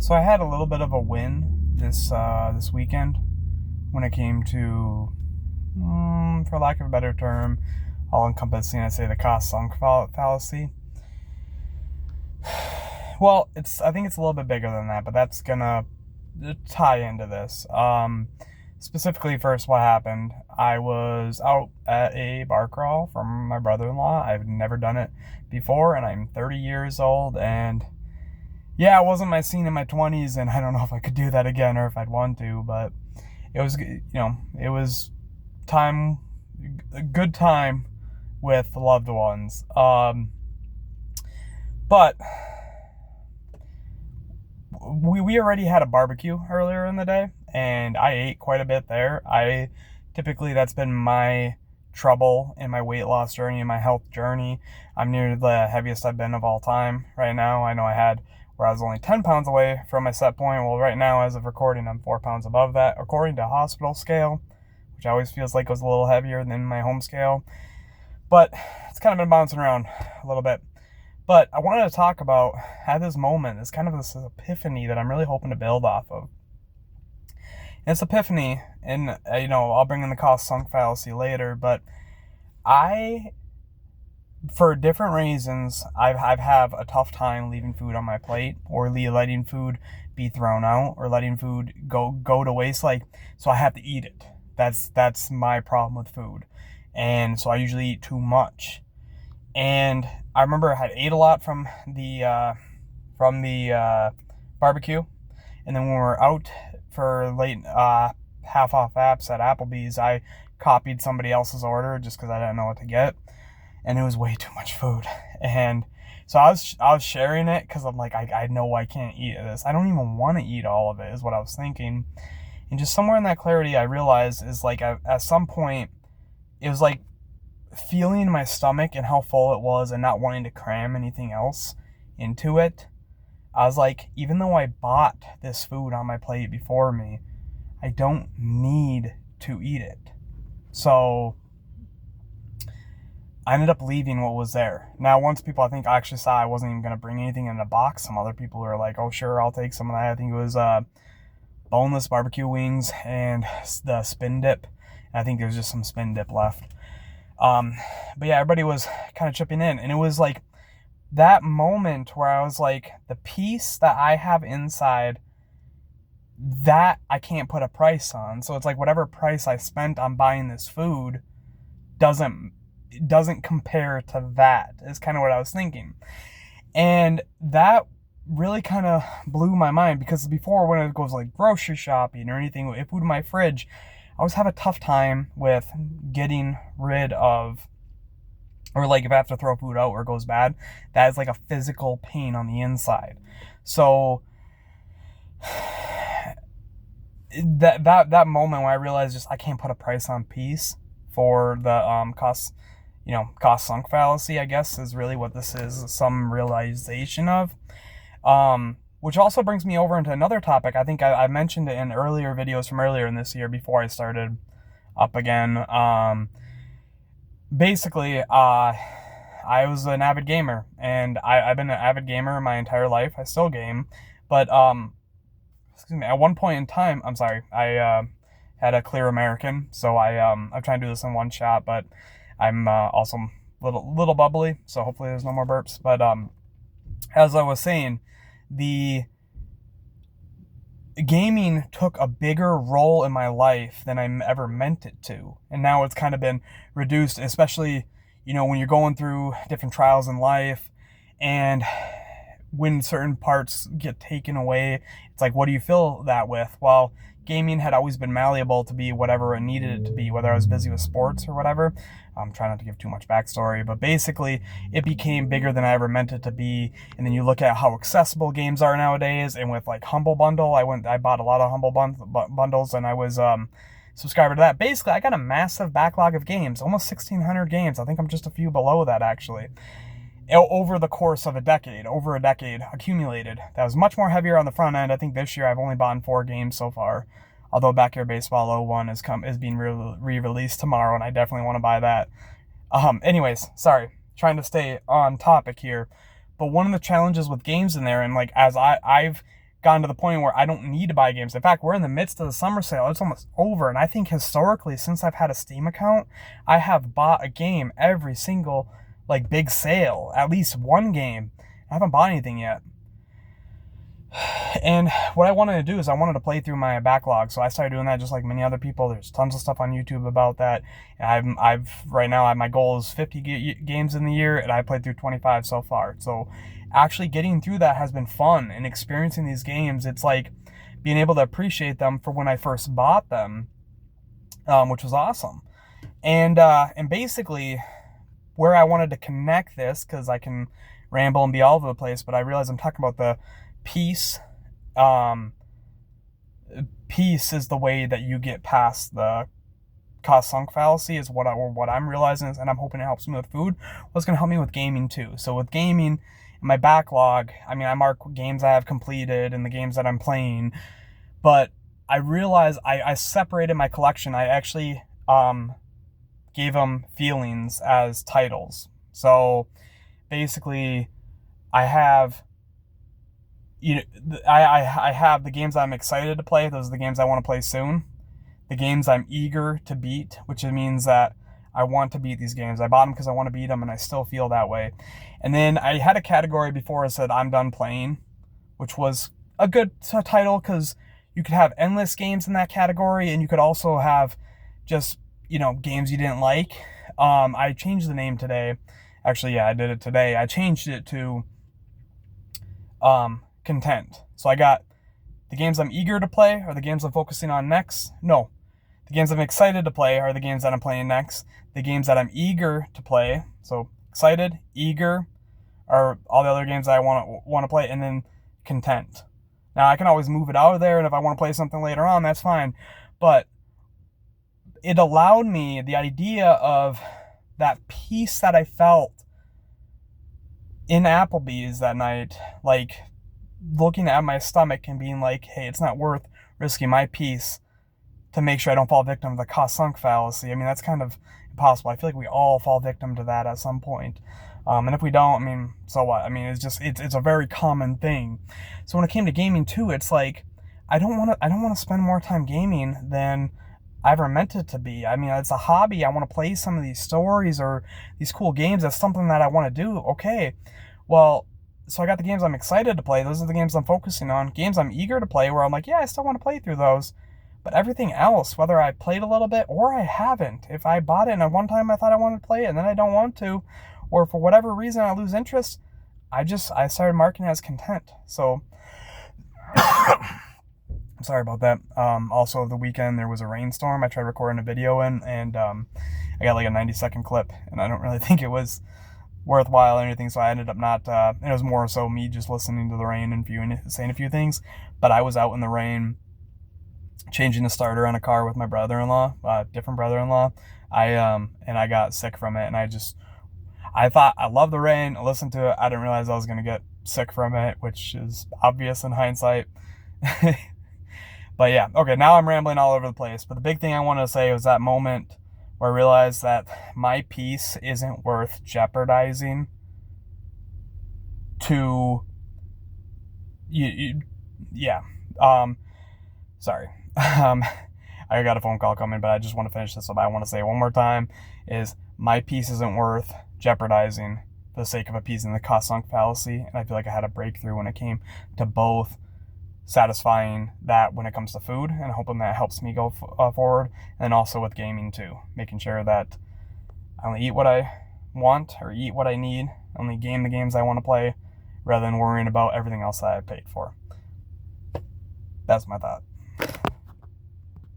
So I had a little bit of a win this weekend when it came to, for lack of a better term, all encompassing. I say the cost sunk fallacy. Well, I think it's a little bit bigger than that, but that's gonna tie into this. Specifically, first, what happened? I was out at a bar crawl from my brother-in-law. I've never done it before, and I'm 30 years old, and yeah, it wasn't my scene in my 20s, and I don't know if I could do that again or if I'd want to, but it was time, a good time with loved ones. But we already had a barbecue earlier in the day, and I ate quite a bit there. That's been my trouble in my weight loss journey and my health journey. I'm near the heaviest I've been of all time right now. I know I had where I was only 10 pounds away from my set point. Well, right now, as of recording, I'm 4 pounds above that, according to hospital scale, which always feels like it was a little heavier than my home scale. But it's kind of been bouncing around a little bit. But I wanted to talk about, at this moment, it's kind of this epiphany that I'm really hoping to build off of. And this epiphany, and I'll bring in the cost sunk fallacy later, but for different reasons, I've have a tough time leaving food on my plate, or letting food be thrown out, or letting food go to waste. So I have to eat it. That's my problem with food, and so I usually eat too much. And I remember I had ate a lot from the barbecue, and then when we were out for late half off apps at Applebee's, I copied somebody else's order just because I didn't know what to get. And it was way too much food. And so I was sharing it because I'm like, I know I can't eat this. I don't even want to eat all of it, is what I was thinking. And just somewhere in that clarity, I realized is like at some point, it was like feeling my stomach and how full it was and not wanting to cram anything else into it. I was like, even though I bought this food on my plate before me, I don't need to eat it. So I ended up leaving what was there. Now, once people, I think, actually saw I wasn't even going to bring anything in a box, some other people were like, oh, sure, I'll take some of that. I think it was boneless barbecue wings and the spin dip. And I think there was just some spin dip left. But yeah, everybody was kind of chipping in. And it was like that moment where I was like, the peace that I have inside, that I can't put a price on. So it's like whatever price I spent on buying this food doesn't compare to that, is kind of what I was thinking. And that really kind of blew my mind, because before, when it goes like grocery shopping or anything, if food in my fridge, I always have a tough time with getting rid of, or like if I have to throw food out or it goes bad, that is like a physical pain on the inside. So that moment when I realized just I can't put a price on peace for the cost sunk fallacy, I guess, is really what this is, some realization of. Which also brings me over into another topic. I think I mentioned it in earlier videos from earlier in this year before I started up again. Basically, I was an avid gamer, and I've been an avid gamer my entire life. I still game, but excuse me, at one point in time, I'm sorry, I had a clear American, so I'm trying to do this in one shot, but I'm also little bubbly, so hopefully there's no more burps. But as I was saying, the gaming took a bigger role in my life than I ever meant it to, and now it's kind of been reduced, especially when you're going through different trials in life, and when certain parts get taken away, it's like, what do you fill that with? Well, gaming had always been malleable to be whatever it needed it to be, whether I was busy with sports or whatever. I'm trying not to give too much backstory, but basically it became bigger than I ever meant it to be. And then you look at how accessible games are nowadays, and with like Humble Bundle, I bought a lot of Humble bundles, and I was subscriber to that. Basically, I got a massive backlog of games, almost 1,600 games. I think I'm just a few below that, actually. Over the course of over a decade accumulated. That was much more heavier on the front end. I think this year I've only bought 4 games so far. Although Backyard Baseball 01 is being re-released tomorrow, and I definitely want to buy that. Anyways, sorry, trying to stay on topic here. But one of the challenges with games in there, and like as I've gotten to the point where I don't need to buy games. In fact, we're in the midst of the summer sale. It's almost over. And I think historically, since I've had a Steam account, I have bought a game every single like big sale, at least one game. I haven't bought anything yet. And what I wanted to do is I wanted to play through my backlog. So I started doing that just like many other people. There's tons of stuff on YouTube about that. And right now my goal is 50 games in the year, and I played through 25 so far. So actually getting through that has been fun, and experiencing these games, it's like being able to appreciate them for when I first bought them, which was awesome. And basically where I wanted to connect this, because I can ramble and be all over the place, but I realize I'm talking about the peace. Peace is the way that you get past the cost sunk fallacy, is what I'm realizing, and I'm hoping it helps me with food. What's going to help me with gaming too. So with gaming, my backlog, I mean, I mark games I have completed and the games that I'm playing, but I realized I separated my collection. I actually gave them feelings as titles. So basically, I have I have the games I'm excited to play. Those are the games I want to play soon. The games I'm eager to beat, which means that I want to beat these games. I bought them because I want to beat them, and I still feel that way. And then I had a category before that said I'm done playing, which was a good title, because you could have endless games in that category, and you could also have just, games you didn't like. I changed the name today. Actually, yeah, I did it today. I changed it to content. So I got the games I'm eager to play are the games I'm focusing on next. No, the games I'm excited to play are the games that I'm playing next. The games that I'm eager to play, so excited, eager, are all the other games that I want to play, and then content. Now I can always move it out of there, and if I want to play something later on, that's fine. But it allowed me the idea of that peace that I felt in Applebee's that night, like looking at my stomach and being like, hey, it's not worth risking my peace to make sure I don't fall victim to the cost sunk fallacy. I mean, that's kind of impossible. I feel like we all fall victim to that at some point. And if we don't, I mean, so what? I mean, it's a very common thing. So when it came to gaming too, it's like, I don't want to spend more time gaming than I ever meant it to be. I mean, it's a hobby. I want to play some of these stories or these cool games. That's something that I want to do. Okay. Well, so I got the games I'm excited to play. Those are the games I'm focusing on. Games I'm eager to play, where I'm like, yeah, I still want to play through those. But everything else, whether I played a little bit or I haven't, if I bought it and at one time I thought I wanted to play it and then I don't want to, or for whatever reason I lose interest, I started marking it as content. So I'm sorry about that. Also, the weekend there was a rainstorm. I tried recording a video and I got like a 90-second clip, and I don't really think it was worthwhile or anything, so I ended up not, it was more so me just listening to the rain and saying a few things. But I was out in the rain changing the starter on a car with my brother-in-law, different brother-in-law. And I got sick from it, and I thought I loved the rain. I listened to it. I didn't realize I was going to get sick from it, which is obvious in hindsight. But yeah, okay, now I'm rambling all over the place. But the big thing I wanted to say was that moment where I realized that my peace isn't worth jeopardizing to yeah. Sorry. I got a phone call coming, but I just want to finish this up. I want to say it one more time, is my peace isn't worth jeopardizing for the sake of appeasing the cost sunk fallacy. And I feel like I had a breakthrough when it came to both satisfying that when it comes to food and hoping that helps me go forward, and also with gaming too, making sure that I only eat what I want or eat what I need, only game the games I want to play, rather than worrying about everything else that I paid for. That's my thought.